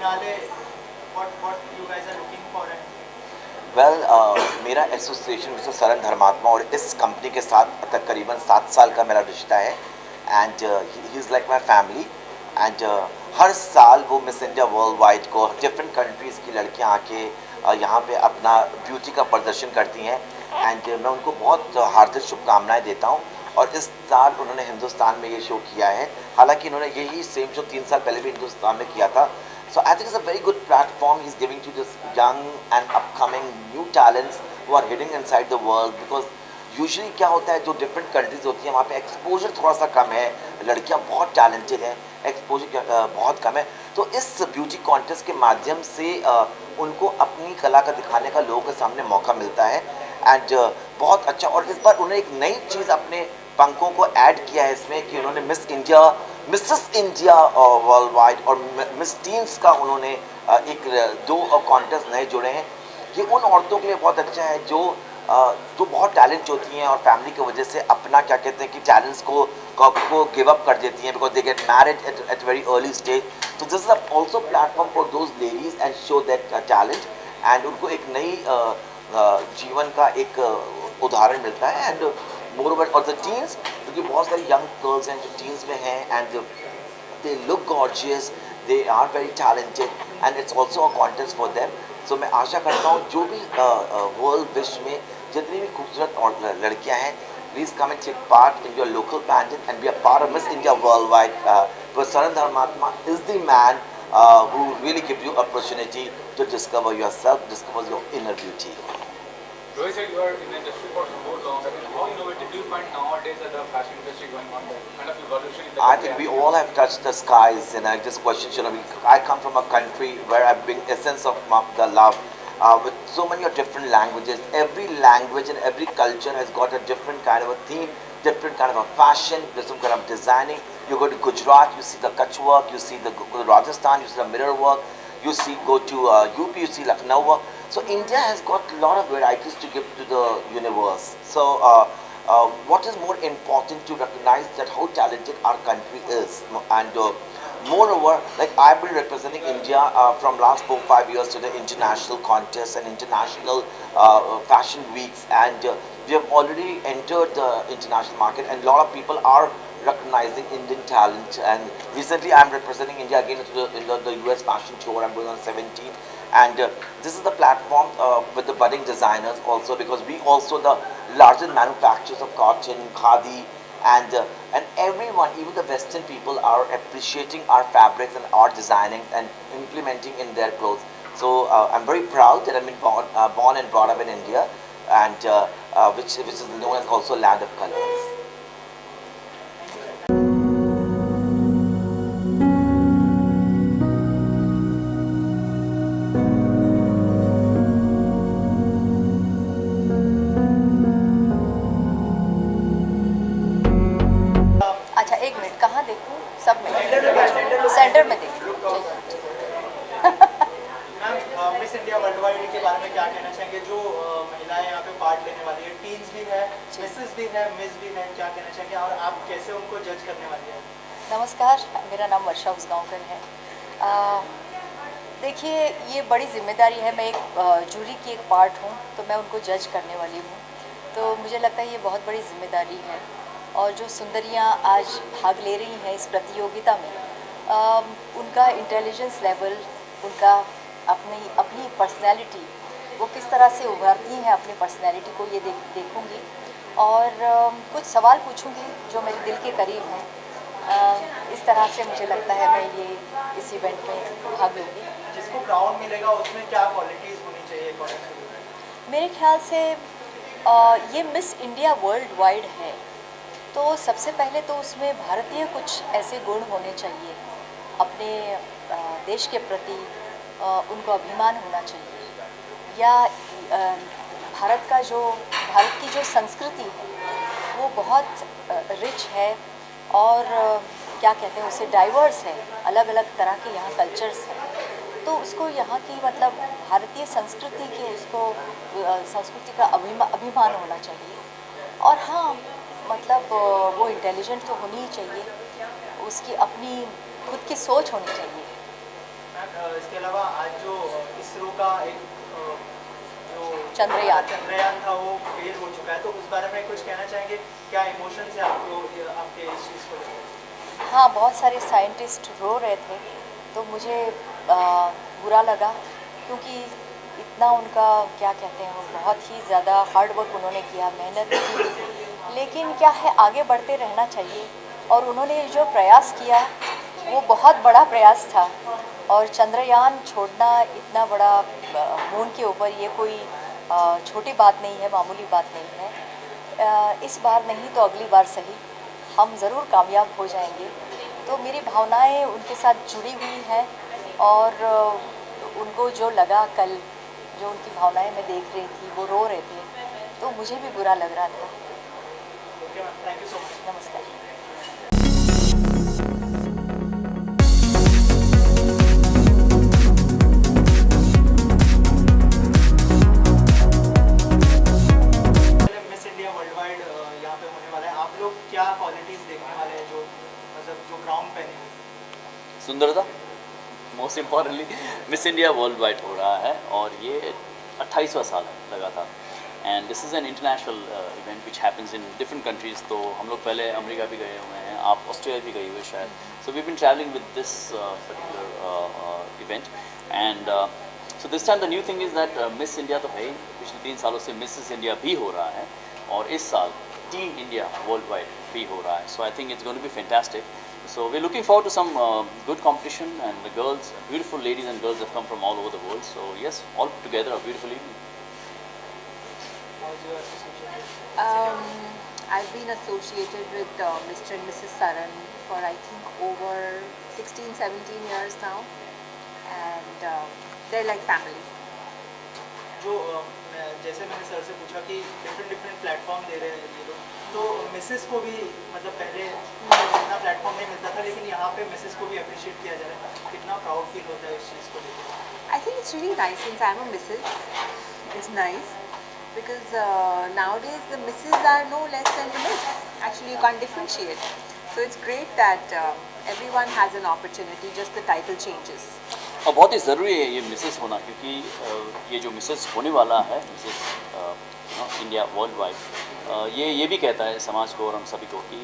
finale, what you guys are looking for and well मेरा association mister Saran धर्मात्मा और इस कंपनी के साथ तकरीबन 7 साल का मेरा रिश्ता है and he is like my family and हर साल वो मिस इंडिया वर्ल्ड वाइड को डिफरेंट कंट्रीज़ की लड़कियां आके यहाँ पे अपना ब्यूटी का प्रदर्शन करती हैं एंड मैं उनको बहुत हार्दिक शुभकामनाएं देता हूँ। और इस साल उन्होंने हिंदुस्तान में ये शो किया है, हालांकि इन्होंने यही सेम शो 3 साल पहले भी हिंदुस्तान में किया था। So I think it's a very good platform he's giving to this young and upcoming new talents who are hidden inside the world, because usually क्या होता है जो डिफरेंट कंट्रीज होती हैं वहाँ पे एक्सपोजर थोड़ा सा कम है, लड़कियाँ बहुत टैलेंटेड हैं, एक्सपोजर बहुत कम है। तो इस ब्यूटी कॉन्टेस्ट के माध्यम से उनको अपनी कला का दिखाने का लोगों के सामने मौका मिलता है एंड बहुत अच्छा। और इस बार उन्होंने एक नई चीज़ अपने पंखों को ऐड किया है इसमें कि उन्होंने मिसेस इंडिया वर्ल्ड वाइड और मिस टीन्स का उन्होंने एक दो कॉन्टेस्ट नए जोड़े हैं। ये उन औरतों के लिए बहुत अच्छा है जो बहुत टैलेंट होती हैं और फैमिली की वजह से अपना क्या कहते हैं कि टैलेंट्स को गिव अप कर देती हैं because they get married at very early stage. So this is also platform for those ladies and show that talent and उनको एक नई जीवन का एक उदाहरण मिलता है एंड मोर ओवर और द टीन्स, क्योंकि बहुत सारी यंग गर्ल्स हैं जो टीन्स में हैं and they look gorgeous, they are very talented and it's also a contest for them. So मैं आशा करता हूँ जो भी वर्ल्ड विश्व में जितनी भी खूबसूरत और लड़कियाँ हैं, please come and take part in your local pageant and be a part of Miss India Worldwide. Because Saran Dharmatma is the man who really gives you opportunity to discover yourself, discover your inner beauty. Rohit said you are in the industry for so long. I mean, how innovative do you find nowadays at the fashion industry going on there? Kind of evolution in the I think we all have touched the skies, and this question should have been. I come from a country where I've been essence of the love, with so many different languages. Every language and every culture has got a different kind of a theme, different kind of a fashion, different kind of designing. You go to Gujarat, you see the Kutch work. You see the go to Rajasthan, you see the mirror work. You see go to UP, you see Lucknow work. So India has got a lot of varieties to give to the universe. So what is more important to recognize that how talented our country is, and moreover, like I've been representing India from last 4-5 years to the international contests and international fashion weeks, and we have already entered the international market, and a lot of people are recognizing Indian talent. And recently I'm representing India again in the US fashion show. I'm going on 17th, and this is the platform with the budding designers also, because we also the largest manufacturers of cotton, khadi, and everyone, even the Western people, are appreciating our fabrics and our designing and implementing in their clothes. So I'm very proud that I've been born and brought up in India, and which is known as also land of colors. अच्छा एक minute, कहाँ देखूँ? सब में centre में देखूँ। Ma'am miss India world wide के बारे में क्या कहना चाहेंगे? जो महिलाएं यहाँ पे पार्ट लेने वाली है, टीन्स भी है, मिसेस भी है, मिस भी है, क्या कहना चाहेंगे और आप कैसे उनको जज करने वाली है? नमस्कार, मेरा नाम वर्षा उसगांवकर है। देखिए, ये बड़ी जिम्मेदारी है। मैं एक जूरी की एक पार्ट हूँ, तो मैं उनको जज करने वाली हूँ। तो मुझे लगता है ये बहुत बड़ी जिम्मेदारी है। और जो सुंदरियाँ आज भाग ले रही हैं इस प्रतियोगिता में, उनका इंटेलिजेंस लेवल, उनका अपनी पर्सनैलिटी, वो किस तरह से उभरती हैं अपनी पर्सनैलिटी को, ये देखूँगी। और कुछ सवाल पूछूँगी जो मेरे दिल के करीब हैं। इस तरह से मुझे लगता है मैं इस इवेंट में भाग लूँगी। जिसको क्राउन मिलेगा उसमें क्या क्वालिटीज़ होनी चाहिए? मेरे ख्याल से ये मिस इंडिया वर्ल्ड वाइड है, तो सबसे पहले तो उसमें भारतीय कुछ ऐसे गुण होने चाहिए। अपने देश के प्रति उनको अभिमान होना चाहिए, या भारत की जो संस्कृति है वो बहुत रिच है और क्या कहते हैं उसे, डाइवर्स है। अलग अलग तरह के यहाँ कल्चर्स हैं, तो उसको यहाँ की मतलब भारतीय संस्कृति के उसको संस्कृति का अभिमान होना चाहिए। और हाँ, मतलब वो इंटेलिजेंट तो होनी ही चाहिए, उसकी अपनी खुद की सोच होनी चाहिए। इसके इसरो का एक जो चंद्रयान था वो फेल हो चुका है, तो उस बारे में कुछ कहना चाहेंगे? क्या इमोशंस है आपको आपके इस चीज़ को लेकर? हाँ, बहुत सारे साइंटिस्ट रो रहे थे, तो मुझे बुरा लगा, क्योंकि इतना उनका क्या कहते हैं, वो बहुत ही ज़्यादा हार्ड वर्क उन्होंने किया, मेहनत की, लेकिन क्या है, आगे बढ़ते रहना चाहिए। और उन्होंने जो प्रयास किया वो बहुत बड़ा प्रयास था, और चंद्रयान छोड़ना इतना बड़ा मून के ऊपर, ये कोई छोटी बात नहीं है, मामूली बात नहीं है। इस बार नहीं तो अगली बार सही, हम ज़रूर कामयाब हो जाएंगे। तो मेरी भावनाएं उनके साथ जुड़ी हुई हैं, और उनको जो लगा कल, जो उनकी भावनाएं मैं देख रही थी, वो रो रहे थे, तो मुझे भी बुरा लग रहा था। Okay ma'am, thank you so much. नमस्कार। मिस इंडिया वर्ल्ड वाइड यहाँ पे होने वाला है, आप लोग क्या क्वालिटीज़ देखने वाले हैं जो मतलब जो ग्राउंड पे नहीं? सुंदरता, most importantly miss India world wide हो रहा है, और ये 28वां साल है लगातार, and this is an international event which happens in different countries. तो हम लोग पहले अमेरिका भी गए हुए हैं, आप ऑस्ट्रेलिया भी गए हुए शायद, so we been travelling with this particular event, and so this time the new thing is that Miss India तो है ही, पिछले 3 सालों से मिसेस इंडिया भी हो रहा है, और इस साल टीम इंडिया वर्ल्ड वाइड भी हो रहा है। So I think it's going to be fantastic. So we're looking forward to some good competition, and the girls, beautiful ladies and girls have come from all over the world. So yes, all together a beautiful evening. How's your association? I've been associated with Mr. and Mrs. Saran for I think over 16, 17 years now, and they're like family. जो जैसे मैंने sir से पूछा कि different platform दे रहे हैं ये लोग, तो मिसेस को भी मतलब पहले इतना प्लेटफॉर्म नहीं मिलता था, लेकिन यहाँ पे मिसेस को भी अप्रिशिएट किया जा रहा है, कितना प्राउड फील होता है इस चीज़ को लेकर? I think it's really nice since I'm a Mrs. It's nice because nowadays the Misses are no less than the Miss. Actually, you can't differentiate. So it's great that everyone has an opportunity. Just the title changes. और बहुत ही ज़रूरी है ये Mrs होना, क्योंकि ये जो Mrs होने वाला है, मिसेस इंडिया वर्ल्ड वाइड, ये भी कहता है समाज को और हम सभी को कि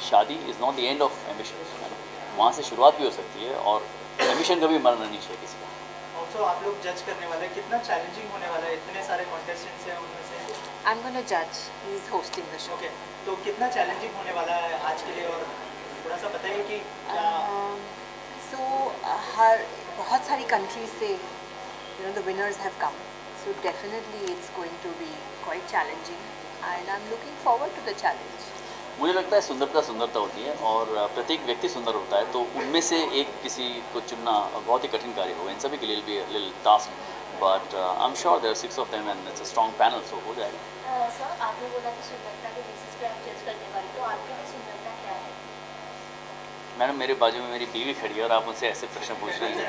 शादी is not the end of ambition, वहाँ से शुरुआत भी हो सकती है, और एम्बिशन कभी मरना नहीं चाहिए किसी का। ऑल्सो आप लोग जज करने वाले, कितना चैलेंजिंग होने वाला है, इतने सारे कॉन्टेस्टेंट्स हैं उनमें से? I'm going to judge. He's hosting the show. Okay, तो कितना चैलेंजिंग होने वाला है आज के लिए, और थोड़ा सा बताइए कि क्या So हर बहुत सारी कंट्रीज से the winners have come. So definitely it's going to be quite challenging, and I'm looking forward to the challenge. मुझे लगता है सुंदरता सुंदरता होती है, और प्रत्येक व्यक्ति सुंदर होता है, तो उनमें से एक किसी को चुनना बहुत ही कठिन कार्य होगा। इन सभी के लिए भी little task, but I am sure there are 6 of them and it's a strong panel, so हो जाएगा। सर, आपने बोला कि सुंदरता के बेसिस पे आप जज करने वाले, तो आपके लिए सुंदरता क्या है? मैडम, मेरे बाजू में मेरी बीवी खड़ी है और आप मुझसे ऐसे प्रश्न पूछ रही हैं।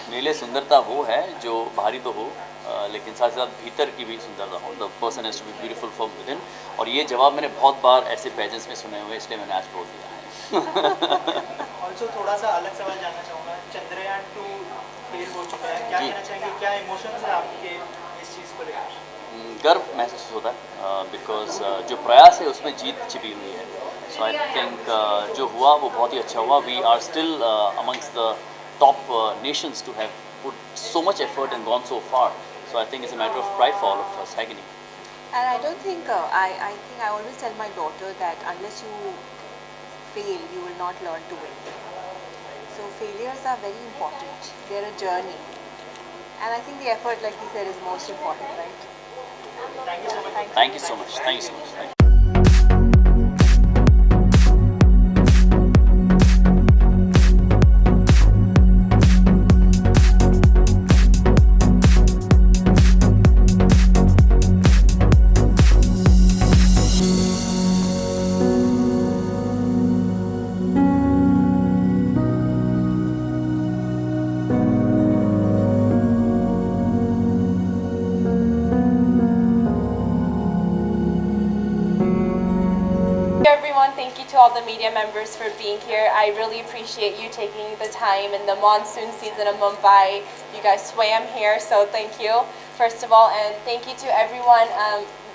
मेरे लिए सुंदरता वो है जो बाहरी तो हो, लेकिन साथ ही साथ भीतर की भी सुंदरता हो। The person has to be beautiful from within, और ये जवाब मैंने बहुत बार ऐसे पेजेंट्स में सुने हुए, इसलिए मैंने आज बोल दिया है। ऑल्सो थोड़ा सा अलग सवाल जानना चाहूँगा, चंद्रयान 2 फेल हो चुका है, क्या जी। कहना चाहेंगे, क्या इमोशंस है आपके इस चीज़ को लेकर? गर्व महसूस होता है, बिकॉज जो प्रयास है उसमें जीत छिपी हुई है। सो आई थिंक जो हुआ वो बहुत ही अच्छा हुआ। We are still amongst the top nations to have put so much effort and gone so far, so I think it's a matter of pride for all of us, है कि नहीं? And I don't think I always tell my daughter that unless you fail, you will not learn to win. So failures are very important. They're a journey, and I think the effort, like he said, is most important, right? Thank you so much. Thank you so much, thank you so much, thank you. the media members for being here. I really appreciate you taking the time in the monsoon season of Mumbai. You guys swam here, so thank you, first of all. And thank you to everyone,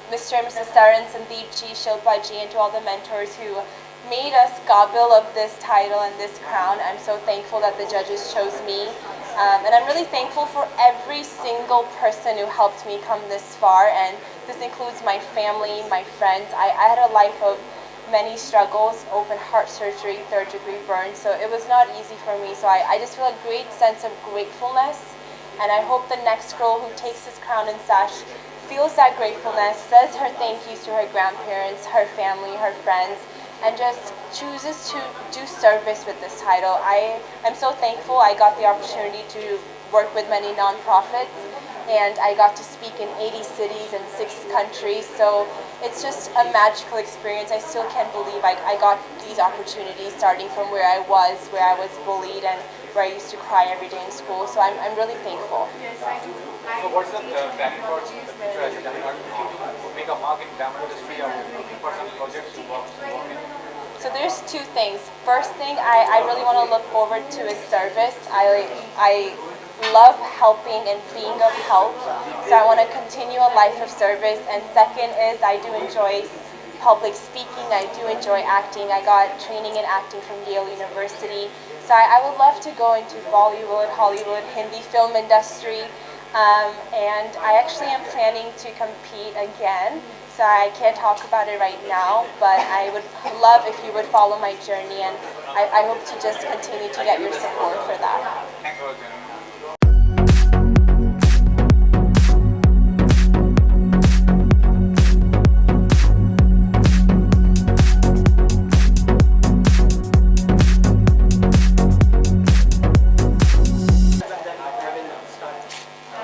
Mr. and Mrs. Saran, Sandeep ji, Shilpa ji, and to all the mentors who made us Qabil of this title and this crown. I'm so thankful that the judges chose me. And I'm really thankful for every single person who helped me come this far. And this includes my family, my friends. I had a life of many struggles, open heart surgery, 3rd-degree burn. So it was not easy for me. So I just feel a great sense of gratefulness. And I hope the next girl who takes this crown and sash feels that gratefulness, says her thank yous to her grandparents, her family, her friends, and just chooses to do service with this title. I am so thankful I got the opportunity to work with many nonprofits, and I got to speak in 80 cities and 6 countries, so it's just a magical experience. I still can't believe I got these opportunities starting from where I was bullied and where I used to cry every day in school, so I'm really thankful. So what's the planning for the future as a Tamil Nadu? To make a mark in Tamil industry, or looking for some projects to work in? So there's 2 things. First thing I really want to look forward to is service. I love helping and being of help, so I want to continue a life of service. And second is I do enjoy public speaking, I do enjoy acting. I got training in acting from Yale University, so I would love to go into Bollywood, Hollywood, Hindi film industry. And I actually am planning to compete again, so I can't talk about it right now, but I would love if you would follow my journey, and I hope to just continue to get your support for that. Thanks for joining.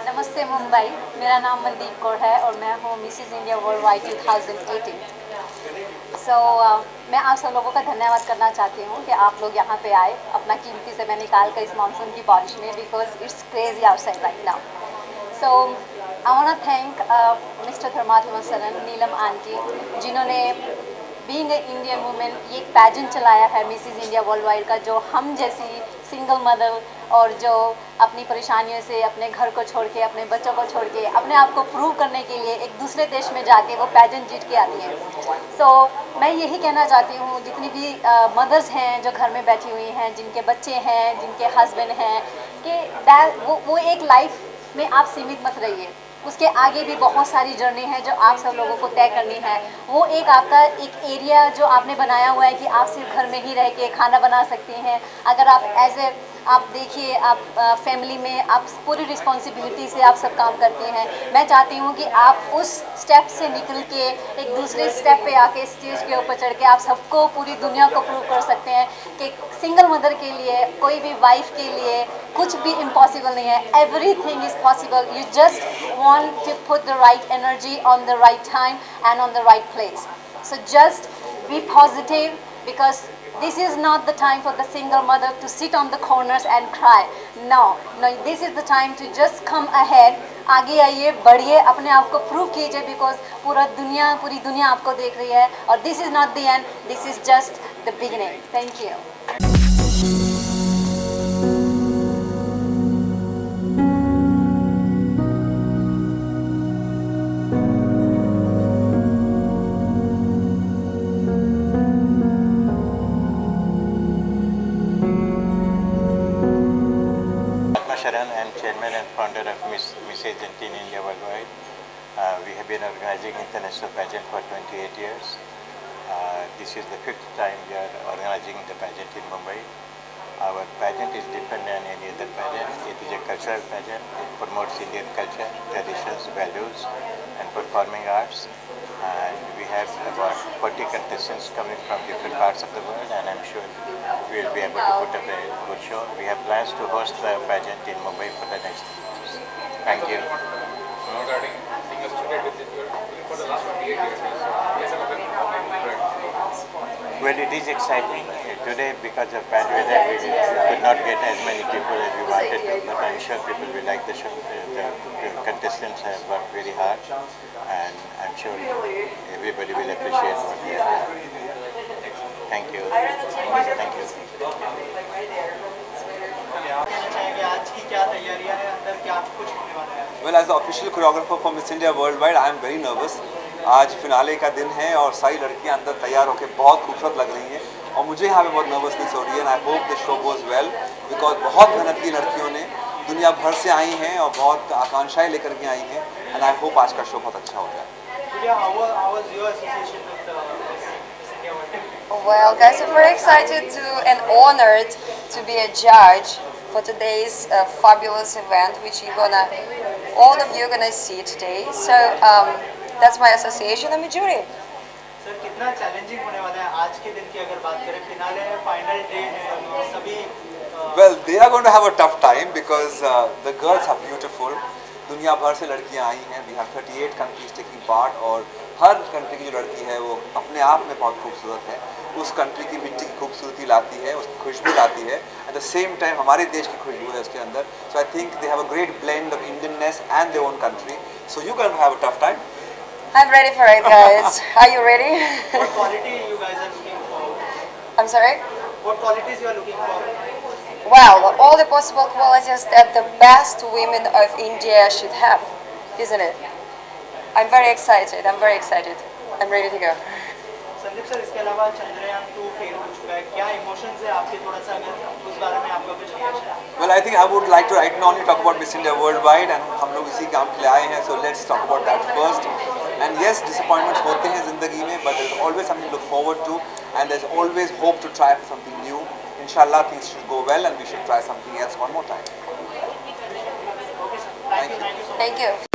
नमस्ते मुंबई, मेरा नाम मनदीप कौर है और मैं हूँ Mrs India world wide 2018। मैं आप सब लोगों का धन्यवाद करना चाहती हूँ कि आप लोग यहाँ पे आए, अपना कीमती समय निकाल कर इस मानसून की बारिश में, because it's crazy outside right now. So I want to thank mister Dharmatma Saran, Neelam aunty, जिन्होंने बीइंग ए इंडियन वुमेन ये एक पैजेंट चलाया है मिसेस इंडिया वर्ल्ड वाइड का, जो हम जैसी सिंगल मदर और जो अपनी परेशानियों से अपने घर को छोड़ के, अपने बच्चों को छोड़ के, अपने आप को प्रूव करने के लिए एक दूसरे देश में जाके वो पैजेंट जीत के आती हैं। सो मैं यही कहना चाहती हूँ जितनी भी मदर्स हैं जो घर में बैठी हुई हैं, जिनके बच्चे हैं, जिनके हस्बैंड हैं, कि वो एक लाइफ में आप सीमित मत रहिए, उसके आगे भी बहुत सारी जर्नी है जो आप सब लोगों को तय करनी है। वो एक आपका एक एरिया जो आपने बनाया हुआ है कि आप सिर्फ घर में ही रह के खाना बना सकती हैं। अगर आप आप देखिए, आप फैमिली में आप पूरी रिस्पॉन्सिबिलिटी से आप सब काम करती हैं। मैं चाहती हूँ कि आप उस स्टेप से निकल के एक दूसरे स्टेप पे आके स्टेज के ऊपर चढ़ के आप सबको, पूरी दुनिया को प्रूव कर सकते हैं कि सिंगल मदर के लिए, कोई भी वाइफ के लिए कुछ भी इम्पॉसिबल नहीं है। Everything is possible, you just want to put the right energy on the right time and on the right place. So just be positive, because this is not the time for the single mother to sit on the corners and cry. No, this is the time to just come ahead. आगे आइए, बढ़िए, अपने आप को prove कीजिए, because पूरी दुनिया आपको देख रही है। और this is not the end, this is just the beginning. Thank you. Sharan, I am chairman and founder of Mrs. Teen India Worldwide. We have been organizing international pageant for 28 years. This is the 5th time we are organizing the pageant in Mumbai. Our pageant is different than any other pageant. It is a cultural pageant. It promotes Indian culture, traditions, values, and performing arts. And we have about 40 contestants coming from different parts of the world, and I'm sure we will be able to put up a good show. We have plans to host the pageant in Mumbai for the next 3 years. Thank you. Regarding being associated with it for the last 28 years, yes, how many people? Well, it is exciting. Today, because of bad weather, we could not get as many people as we wanted to, but I'm sure people will like the show. The contestants have worked very hard, and I'm sure everybody will appreciate what they have done. Thank you. Thank you. कहना चाहेंगे आज की क्या तैयारियां हैं, अंदर क्या कुछ होने वाला है? Well, as the official choreographer for Miss India Worldwide, I am very nervous. आज फिनाले का दिन है और सारी लड़कियां अंदर तैयार होकर बहुत खूबसूरत लग रही हैं और मुझे यहाँ पे बहुत नर्वसनेस हो रही है. I hope the show goes well because बहुत मेहनत की लड़कियों ने दुनिया भर से आई हैं और बहुत आकांक्षाएं लेकर के आई हैं एंड आई होप आज का शो बहुत अच्छा हो जाए. How was your association with Miss India World? Well, guys, I'm very excited and honored to be a judge for today's fabulous event, which all of you are gonna see today. So that's my association. I'm a jury. Sir कितना challenging होने वाला है आज के दिन की अगर बात करें? फिनाले है, फाइनल डे है, सभी Well, they are going to have a tough time because the girls are beautiful. दुनिया भर से लड़कियां आई हैं. We have 38 countries taking part और हर कंट्री की जो लड़की है वो अपने आप में बहुत खूबसूरत है. उस कंट्री की मिट्टी की खूबसूरती लाती है, उसकी खुशबू लाती है. एट द सेम टाइम हमारे देश की खुशबू है उसके अंदर. So I think they have a great blend of Indianness and their own country. So you can have a tough time. I'm ready for it, guys. Are you ready? what quality you guys are looking for? I'm sorry? What qualities you are looking for? Well, all the possible qualities that the best women of India should have, isn't it? I'm very excited. I'm very excited. I'm ready to go. Sandeep sir, इसके अलावा Chandrayaan 2 fail हो चुका है, क्या emotions है आपके? थोड़ा सा अगर उस बारे में आपका कुछ कहना है? Well, I think I would like to right now only talk about Miss India Worldwide and हम लोग इसी काम के लिए आए हैं. So let's talk about that first. And yes, disappointments होते हैं ज़िंदगी में, but there's always something to look forward to and there's always hope to try for something new. Inshallah, things should go well and we should try something else one more time. Okay, sir. Thank you. Thank you.